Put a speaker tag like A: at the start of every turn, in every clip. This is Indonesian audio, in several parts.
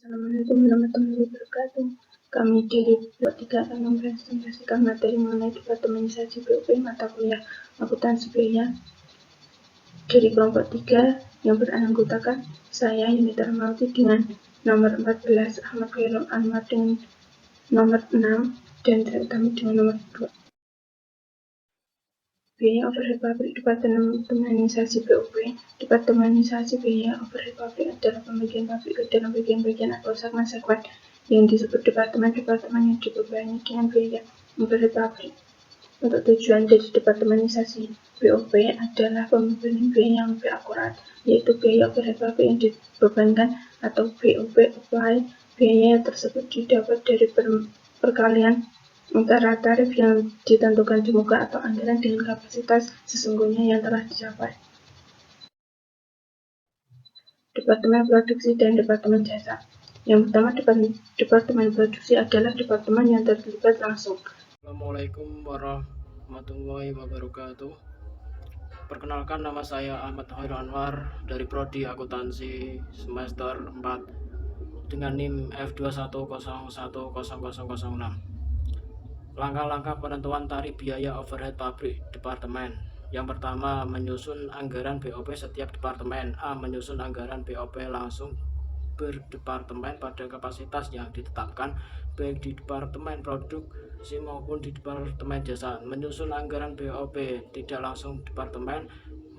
A: Assalamualaikum warahmatullahi wabarakatuh. Kami dari Blok 3 akan mempresentasikan materi mengenai departemenisasi BOP mata kuliah akuntansi biaya dari kelompok 3 yang beranggotakan saya Yunita Rahmawati dengan nomor 14, Ahmad Khairul Anwar dengan nomor 6, dan saya Utami dengan nomor 2. Biaya overhead pabrik departemenisasi BOP. Departemenisasi biaya overhead pabrik adalah pembagian pabrik ke dalam bagian-bagian atau segmen-segmen yang disebut departemen-departemen yang dibebani dengan biaya overhead pabrik. Untuk tujuan dari departemenisasi BOP adalah pembebanan biaya yang lebih akurat, yaitu biaya overhead pabrik yang dibebankan atau BOP apply. Biaya tersebut didapat dari perkalian antara tarif yang ditentukan di muka atau anggaran dengan kapasitas sesungguhnya yang telah dicapai. Departemen Produksi dan Departemen Jasa. Yang pertama, Departemen Produksi adalah departemen yang terlibat langsung.
B: Assalamualaikum warahmatullahi wabarakatuh. Perkenalkan, nama saya Ahmad Khairul Anwar dari Prodi Akuntansi semester 4 dengan NIM F21010006. Langkah-langkah penentuan tarif biaya overhead pabrik departemen. Yang pertama, menyusun anggaran BOP setiap departemen. A. Menyusun anggaran BOP langsung berdepartemen pada kapasitas yang ditetapkan baik di departemen produksi maupun di departemen jasa. Menyusun anggaran BOP tidak langsung departemen,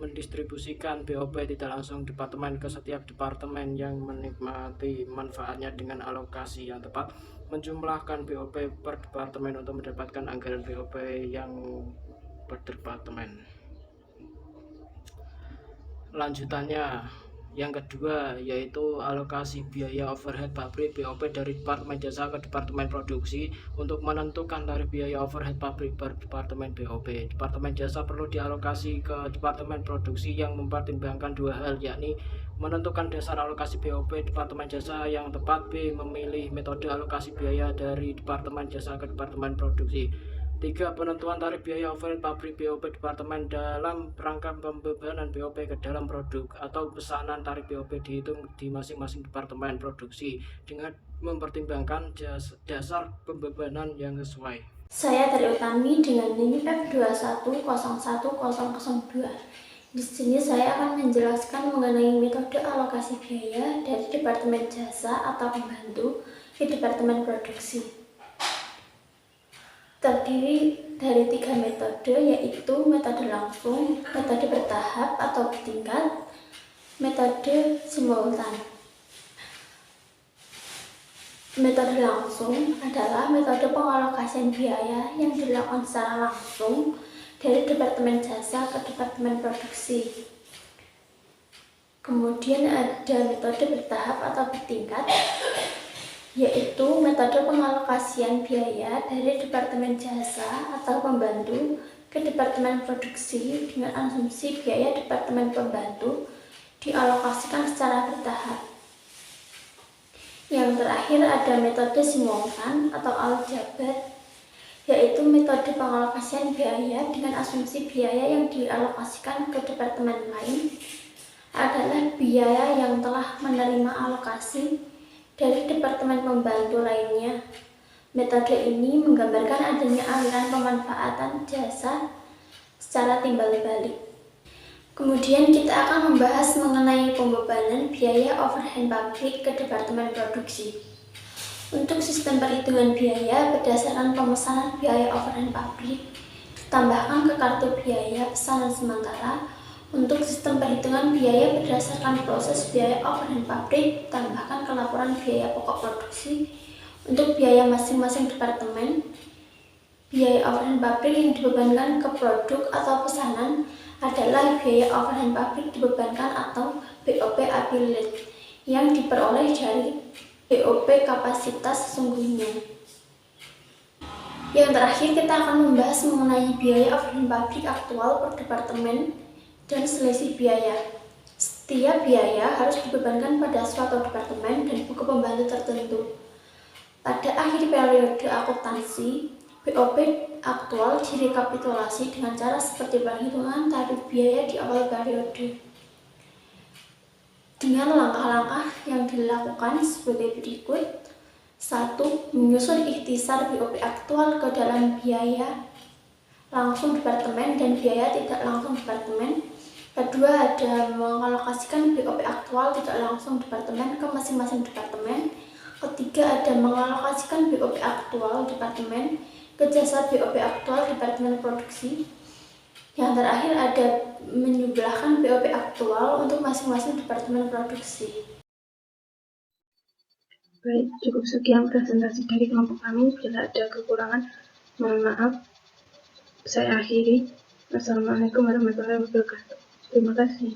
B: mendistribusikan BOP tidak langsung departemen ke setiap departemen yang menikmati manfaatnya dengan alokasi yang tepat. Menjumlahkan BOP per departemen untuk mendapatkan anggaran BOP yang per departemen. Lanjutannya, yang kedua yaitu alokasi biaya overhead pabrik BOP dari departemen jasa ke departemen produksi. Untuk menentukan tarif biaya overhead pabrik per departemen BOP, departemen jasa perlu dialokasi ke departemen produksi yang mempertimbangkan dua hal, yakni menentukan dasar alokasi BOP departemen jasa yang tepat, B. Memilih metode alokasi biaya dari departemen jasa ke departemen produksi. 3. Penentuan tarif biaya overhead pabrik BOP departemen dalam rangka pembebanan BOP ke dalam produk atau pesanan. Tarif BOP dihitung di masing-masing departemen produksi dengan mempertimbangkan dasar pembebanan yang sesuai.
C: Saya Tri Utami dengan NIM F21010002. Di sini saya akan menjelaskan mengenai metode alokasi biaya dari Departemen Jasa atau Pembantu ke Departemen Produksi. Terdiri dari 3 metode, yaitu metode langsung, metode bertahap atau bertingkat, metode simultan. Metode langsung adalah metode pengalokasian biaya yang dilakukan secara langsung dari Departemen Jasa ke Departemen Produksi. Kemudian ada metode bertahap atau bertingkat, yaitu metode pengalokasian biaya dari Departemen Jasa atau Pembantu ke Departemen Produksi dengan asumsi biaya Departemen Pembantu dialokasikan secara bertahap. Yang terakhir ada metode simultan atau aljabar, yaitu metode pengalokasian biaya dengan asumsi biaya yang dialokasikan ke departemen lain adalah biaya yang telah menerima alokasi dari departemen pembantu lainnya. Metode ini menggambarkan adanya aliran pemanfaatan jasa secara timbal balik. Kemudian kita akan membahas mengenai pembebanan biaya overhead pabrik ke departemen produksi. Untuk sistem perhitungan biaya berdasarkan pemesanan biaya overhead pabrik ditambahkan ke kartu biaya pesanan sementara. Untuk sistem perhitungan biaya berdasarkan proses biaya overhead pabrik ditambahkan ke laporan biaya pokok produksi. Untuk biaya masing-masing departemen, biaya overhead pabrik yang dibebankan ke produk atau pesanan adalah biaya overhead pabrik dibebankan atau BOP affiliate yang diperoleh dari BOP kapasitas sesungguhnya. Yang terakhir kita akan membahas mengenai biaya overhead pabrik aktual per departemen dan selisih biaya. Setiap biaya harus dibebankan pada suatu departemen dan buku pembantu tertentu. Pada akhir periode akuntansi, BOP aktual direkapitulasi dengan cara seperti perhitungan tarif biaya di awal periode. Dengan langkah-langkah yang dilakukan dilakukan sebagai berikut. 1. Menyusun ikhtisar BOP aktual ke dalam biaya langsung departemen dan biaya tidak langsung departemen. Kedua, ada mengalokasikan BOP aktual tidak langsung departemen ke masing-masing departemen. Ketiga, ada mengalokasikan BOP aktual departemen ke jasa BOP aktual departemen produksi. Yang terakhir, ada menyubelahkan BOP aktual untuk masing-masing departemen produksi.
A: Baik, cukup sekian presentasi dari kelompok kami. Bila ada kekurangan, mohon maaf. Saya akhiri. Wassalamualaikum warahmatullahi wabarakatuh. Terima kasih.